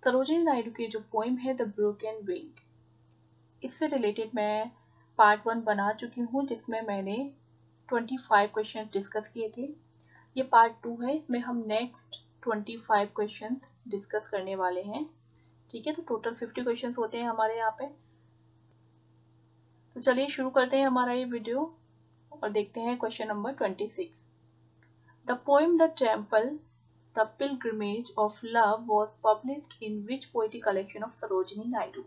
सरोजिनी नायडू की जो पोइम है द ब्रोकन विंग, इससे रिलेटेड मैं पार्ट 1 बना चुकी हूँ जिसमें मैंने 25 क्वेश्चन डिस्कस किए थे। ये पार्ट 2 है, इसमें हम नेक्स्ट 25 क्वेश्चन डिस्कस करने वाले हैं। ठीक है, तो टोटल 50 क्वेश्चन होते हैं हमारे यहाँ पे। तो चलिए शुरू करते हैं हमारा ये वीडियो और देखते हैं question number 26। The poem the temple the pilgrimage of love was published in which poetic collection of Sarojini Naidu.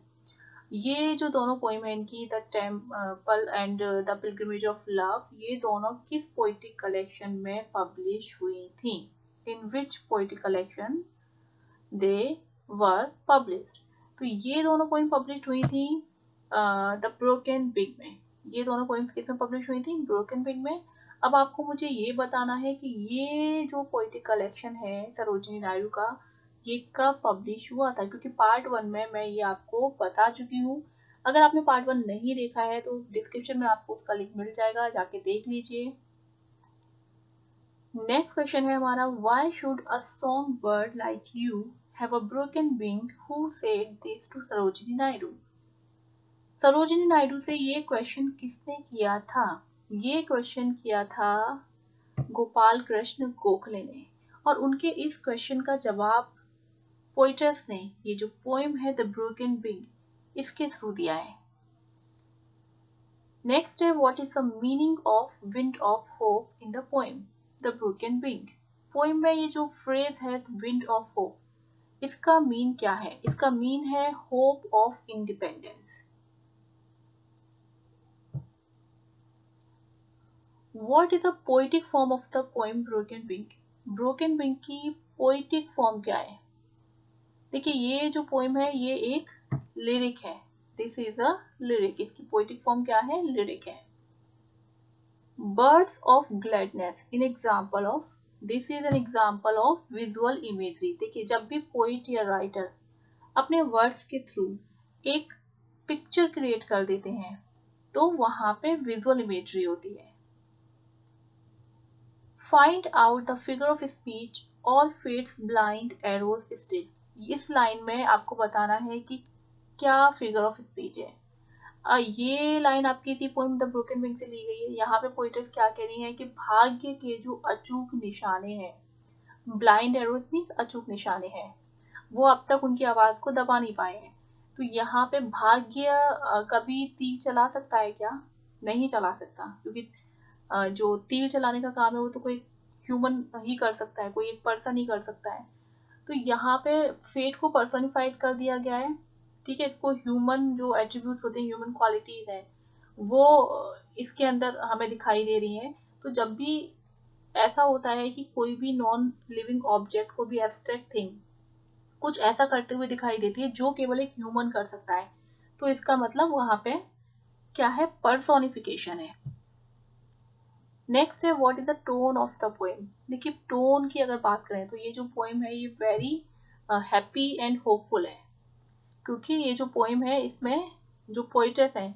ये जो दोनों पोइम है इनकी, the temple and the pilgrimage of love, ये दोनों किस पोएटिक कलेक्शन में पब्लिश हुई थी? इन विच poetic collection they were published. तो ये दोनों पोइम पब्लिश हुई थी द ब्रोकन विंग में। ये दोनों पोइम्स किस में पब्लिश हुई थी? ब्रोकन विंग में। अब आपको मुझे ये बताना है कि ये जो पोएटिक कलेक्शन है सरोजिनी नायडू का, ये कब पब्लिश हुआ था, क्योंकि पार्ट 1 में मैं ये आपको बता चुकी हूँ। अगर आपने पार्ट 1 नहीं देखा है तो डिस्क्रिप्शन में आपको उसका लिंक मिल जाएगा, जाके देख लीजिए। नेक्स्ट क्वेश्चन है हमारा, why should a song bird like you have a broken wing, who said this to Sarojini Naidu. Sarojini Naidu से ये क्वेश्चन किसने किया था? ये क्वेश्चन किया था गोपाल कृष्ण गोखले ने, और उनके इस क्वेश्चन का जवाब पोइटस ने ये जो पोएम है द ब्रोकन विंग, इसके थ्रू दिया है। नेक्स्ट है, what is the meaning of wind of hope in the poem the broken wing. Poem में ये जो फ्रेज है विंड ऑफ होप, इसका मीन क्या है? इसका मीन है hope of independence. What is the poetic form of the poem Broken Wing? Broken Wing की पोइटिक फॉर्म क्या है? देखिए, ये जो पोएम है ये एक लिरिक है। This is a lyric. इसकी पोइटिक फॉर्म क्या है? लिरिक है। Birds of gladness in example of, this is an example of visual imagery। देखिए, जब भी पोइट या राइटर अपने वर्ड्स के थ्रू एक पिक्चर क्रिएट कर देते हैं तो वहां पे विजुअल इमेजरी होती है। Find out the figure of speech or fate's blind arrows still। इस लाइन में आपको बताना है कि क्या फिगर ऑफ स्पीच है। ये लाइन आपकी थी पोएम द ब्रोकन विंग से ली गई है। यहाँ पे पोइट्रेस क्या कह रही है कि भाग्य के जो अचूक निशाने हैं, ब्लाइंड एरोज मीन्स अचूक निशाने हैं, वो अब तक उनकी आवाज को दबा नहीं पाए हैं। तो यहाँ पे भाग्य कभी तीर चला सकता है क्या? नहीं चला सकता, क्योंकि जो तीर चलाने का काम है वो तो कोई ह्यूमन ही कर सकता है, कोई एक पर्सन ही कर सकता है। तो यहाँ पे फेट को पर्सनिफाइड कर दिया गया है। ठीक है, इसको ह्यूमन जो एट्रीब्यूट्स होते हैं, ह्यूमन क्वालिटीज हैं, वो इसके अंदर हमें दिखाई दे रही हैं। तो जब भी ऐसा होता है कि कोई भी नॉन लिविंग ऑब्जेक्ट को भी एब्स्ट्रैक्ट थिंग कुछ ऐसा करते हुए दिखाई देती है जो केवल एक ह्यूमन कर सकता है, तो इसका मतलब वहां पे क्या है? पर्सोनिफिकेशन है। नेक्स्ट है, what is the tone of the poem. देखिए, टोन की अगर बात करें तो ये जो पोएम है ये वेरी हैप्पी एंड होपफुल है, क्योंकि ये जो पोएम है इसमें जो पोइटेस हैं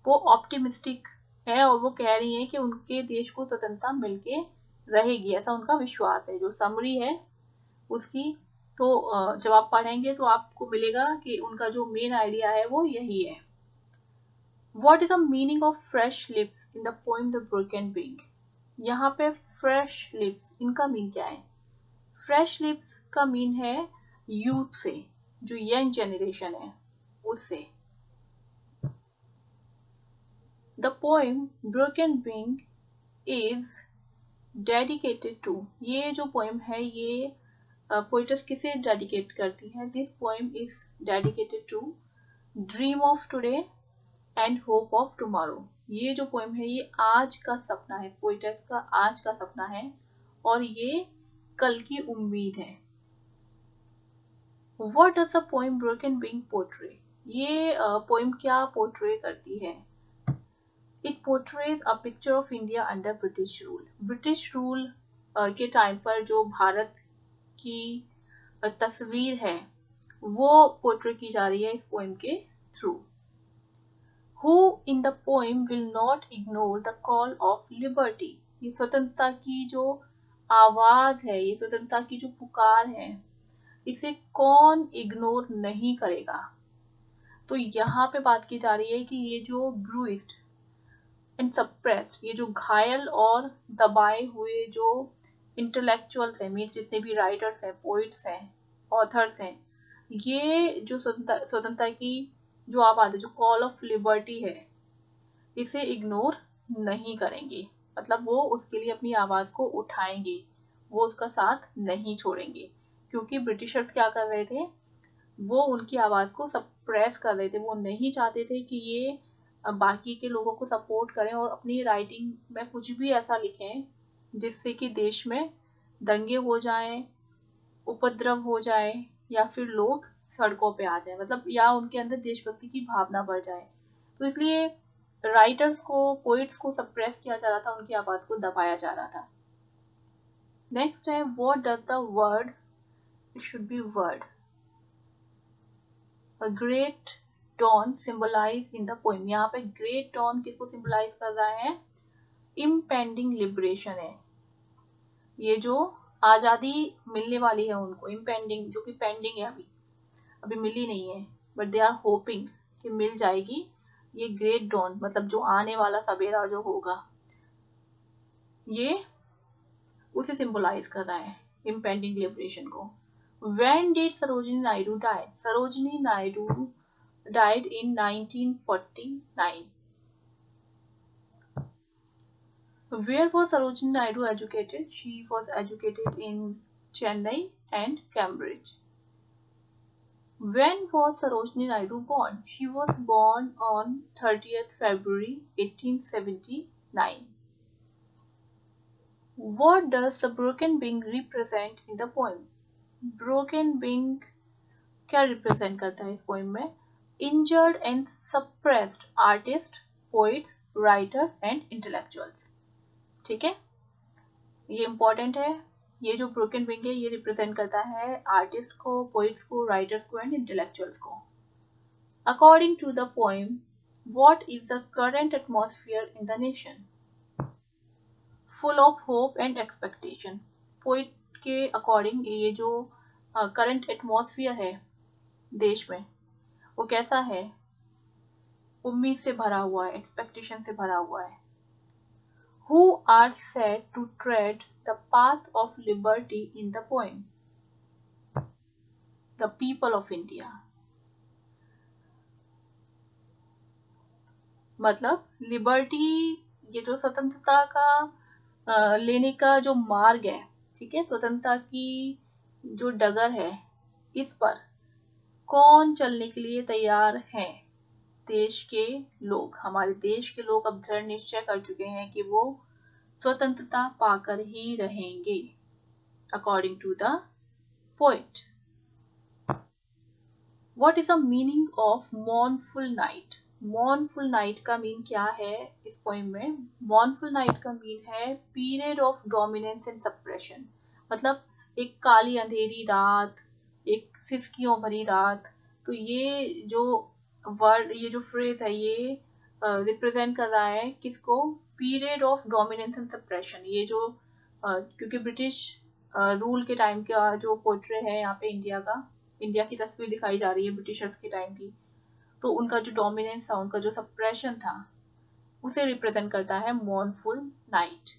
वो ऑप्टिमिस्टिक है और वो कह रही हैं कि उनके देश को स्वतंत्रता मिलके रहेगी, ऐसा उनका विश्वास है। जो समरी है उसकी, तो जब आप पढ़ेंगे तो आपको मिलेगा कि उनका जो मेन आइडिया है वो यही है। What is the meaning of fresh lips in the poem the broken wing. यहाँ पे फ्रेश लिप्स, इनका मीन क्या है? फ्रेश लिप्स का मीन है यूथ से, जो यंग जनरेशन है उससे। The poem broken wing is dedicated to, ये जो पोएम है ये पोइटस किसे डेडिकेट करती है? This poem is dedicated to dream of today and hope of tomorrow. ये जो पोएम है ये आज का सपना है, पोइटस का आज का सपना है और ये कल की उम्मीद है। What does the poem Broken Wing portray? ये पोएम क्या पोर्ट्रे करती है? It portrays a picture of India under British rule। British rule के टाइम पर जो भारत की तस्वीर है वो पोर्ट्रे की जा रही है इस पोएम के through. Who in the poem will not ignore the call of liberty। ये स्वतंत्रता की जो आवाज है, ये स्वतंत्रता की जो पुकार है, इसे कौन इग्नोर नहीं करेगा? तो यहाँ पे बात की जा रही है कि ये जो ब्रूइस्ड एंड सप्रेस्ड, ये जो घायल और दबाए हुए जो इंटेलेक्चुअल्स हैं, मीन्स जितने भी राइटर्स हैं, पोइट्स हैं, ऑथर्स हैं, ये जो स्वतंत्रता की जो आवाज है, जो कॉल ऑफ लिबर्टी है, इसे इग्नोर नहीं करेंगे। मतलब वो उसके लिए अपनी आवाज को उठाएंगे, वो उसका साथ नहीं छोड़ेंगे। क्योंकि ब्रिटिशर्स क्या कर रहे थे, वो उनकी आवाज को सप्रेस कर रहे थे। वो नहीं चाहते थे कि ये बाकी के लोगों को सपोर्ट करें और अपनी राइटिंग में कुछ भी ऐसा लिखें जिससे कि देश में दंगे हो जाएं, उपद्रव हो जाए, या फिर लोग सड़कों पे आ जाए, मतलब या उनके अंदर देशभक्ति की भावना बढ़ जाए। तो इसलिए राइटर्स को, पोइट्स को सप्रेस किया जा रहा था, उनकी आवाज को दबाया जा रहा था। नेक्स्ट है what does the word, it should be word, a great dawn symbolise in the poem. यहाँ पे ग्रेट डॉन किसको सिंबलाइज कर रहा है? इम्पेंडिंग लिबरेशन है। ये जो आजादी मिलने वाली है उनको, इम्पेंडिंग, जो कि पेंडिंग है, अभी अभी मिली नहीं है, बट दे आर होपिंग कि मिल जाएगी। ये ग्रेट डॉन मतलब जो आने वाला सवेरा जो होगा, ये उसे सिंबलाइज कर रहा है, इम्पेंडिंग लिबरेशन को। When did Sarojini Naidu die? Sarojini Naidu died in 1949. Where was Sarojini Naidu educated? She was educated in Chennai and Cambridge. When was Sarojini Naidu born? She was born on 30th February 1879. What does the broken wing represent in the poem? Broken wing क्या represent करता है इस poem में? Injured and suppressed artist, poets, writers and intellectuals. ठीक है, ये important है। ये जो ब्रोकन विंग है, ये रिप्रेजेंट करता है आर्टिस्ट को, पोइट्स को, राइटर्स को एंड इंटेलेक्चुअल्स को। According to the poem, what is the current atmosphere in the nation? Full of hope and expectation. Poet के अकॉर्डिंग ये जो करंट एटमॉस्फेयर है देश में, वो कैसा है? उम्मीद से भरा हुआ है, एक्सपेक्टेशन से भरा हुआ है। Who are said to tread the path of liberty in the poem? The people of India. मतलब लिबर्टी, ये जो स्वतंत्रता का लेने का जो मार्ग है, ठीक है, स्वतंत्रता की जो डगर है, इस पर कौन चलने के लिए तैयार हैं? देश के लोग, हमारे देश के लोग अब दृढ़ निश्चय कर चुके हैं कि वो स्वतंत्रता पाकर ही रहेंगे, according to the poet. What is the meaning of mournful night? mournful night का मीन क्या है इस पोएम में? mournful night का मीन है period of dominance and suppression, मतलब एक काली अंधेरी रात, एक सिसकियों भरी रात। तो ये जो वर्ड, ये जो फ्रेज है, ये रिप्रेजेंट कर रहा है किसको? Period of dominance and suppression. ये जो क्योंकि ब्रिटिश रूल के टाइम का जो पोर्ट्रे है यहाँ पे इंडिया का, इंडिया की तस्वीर दिखाई जा रही है ब्रिटिशर्स के टाइम की, तो उनका जो डोमिनेंस था, उनका जो सप्रेशन था, उसे रिप्रेजेंट करता है mournful night.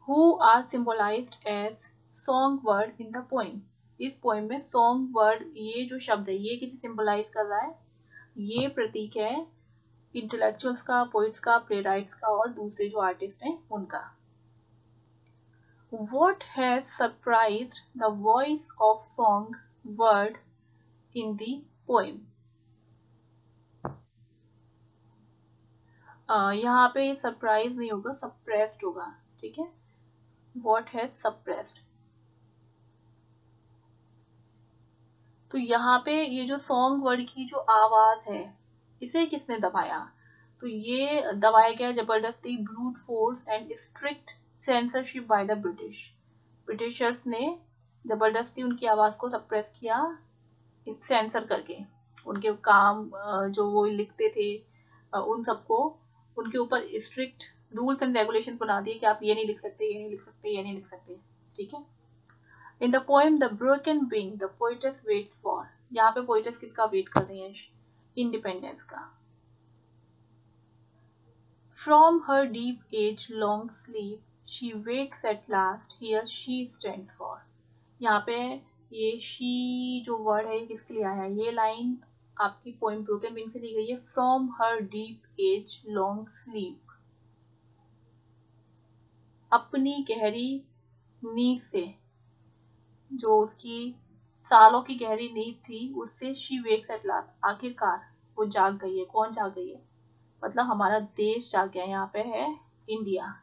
Who are symbolized as song word in the poem? इस पोएम में सॉन्ग वर्ड, ये जो शब्द है, ये किसे सिंबलाइज कर रहा है? ये प्रतीक है इंटेलेक्चुअल्स का, पोइट्स का, प्ले राइट्स का और दूसरे जो आर्टिस्ट हैं उनका। What has surprised the voice of song word in the poem? यहाँ पे सरप्राइज नहीं होगा, सप्रेस्ड होगा। ठीक है, What has suppressed? तो यहाँ पे ये जो सॉन्ग वर्ड की जो आवाज है, इसे किसने दबाया? तो ये दबाया गया जबरदस्ती, brute force and strict censorship by the British. Britishers ने जबरदस्ती उनकी आवाज को सप्रेस किया, सेंसर करके। उनके काम जो वो लिखते थे, उन सबको उनके ऊपर स्ट्रिक्ट रूल्स एंड रेगुलेशन बना दिए कि आप ये नहीं लिख सकते, ये नहीं लिख सकते, ये नहीं लिख सकते। ठीक है, इन the poem the broken wing the poetess waits for, यहाँ पे पोएटेस किसका वेट कर रही है? इंडिपेंडेंस का। From her deep age long sleep she wakes at last here she stands for, यहाँ पे ये शी जो वर्ड है किसके लिए आया है? ये लाइन आपकी पोएम ब्रोकन विंग से ली गई है। From her deep age long sleep, अपनी गहरी नींद से, जो उसकी सालों की गहरी नींद थी, उससे शी वेक्स एट लास्ट, आखिरकार वो जाग गई है। कौन जाग गई है? मतलब हमारा देश जाग गया है। यहाँ पे है इंडिया,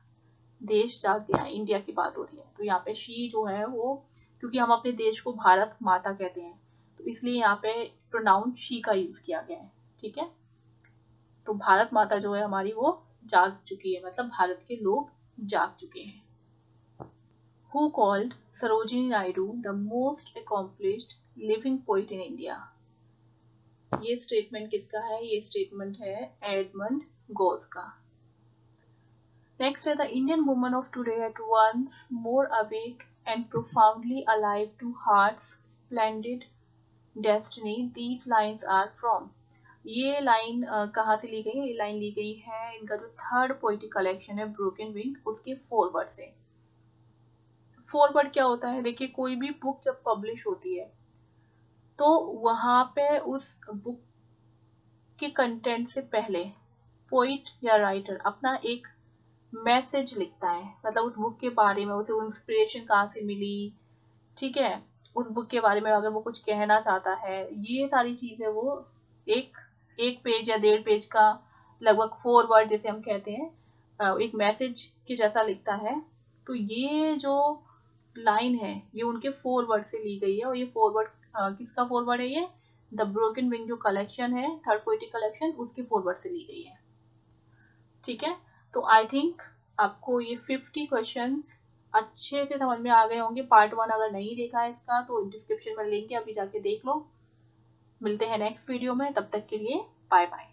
देश जाग गया है, इंडिया की बात हो रही है। तो यहाँ पे शी जो है वो, क्योंकि हम अपने देश को भारत माता कहते हैं, तो इसलिए यहाँ पे प्रोनाउन शी का यूज किया गया है। ठीक है, तो भारत माता जो है हमारी वो जाग चुकी है, मतलब भारत के लोग जाग चुके हैं। Who called Sarojini Naidu the most accomplished living poet in India? ये स्टेटमेंट किसका है? ये स्टेटमेंट है एडमंड गोज का। Next है the Indian woman of today at once more awake and profoundly alive to heart's splendid destiny. These lines are from. ये line कहाँ से ली गई है? ये लाइन ली गई है इनका जो थर्ड पोइटिक कलेक्शन है ब्रोकन विंग, उसके फोरवर्ड से। फोरवर्ड क्या होता है? देखिए, कोई भी बुक जब पब्लिश होती है तो वहां पे उस बुक के कंटेंट से पहले पोइट या राइटर अपना एक मैसेज लिखता है, मतलब उस बुक के बारे में उसे इंस्पिरेशन कहाँ से मिली, ठीक है, उस बुक के बारे में अगर वो कुछ कहना चाहता है, ये सारी चीजें वो एक एक पेज या 1.5 पेज का लगभग फोरवर्ड जिसे हम कहते हैं, एक मैसेज के जैसा लिखता है। तो ये जो लाइन है ये उनके फोरवर्ड से ली गई है, और ये फोरवर्ड किसका फोरवर्ड है? ये द ब्रोकन विंग जो कलेक्शन है, थर्ड पोएटिक कलेक्शन, उसके फोरवर्ड से ली गई है। ठीक है, तो आई थिंक आपको ये 50 क्वेश्चंस अच्छे से समझ में आ गए होंगे। पार्ट 1 अगर नहीं देखा है इसका तो डिस्क्रिप्शन में लिंक है, अभी जाके देख लो। मिलते हैं नेक्स्ट वीडियो में, तब तक के लिए बाय बाय।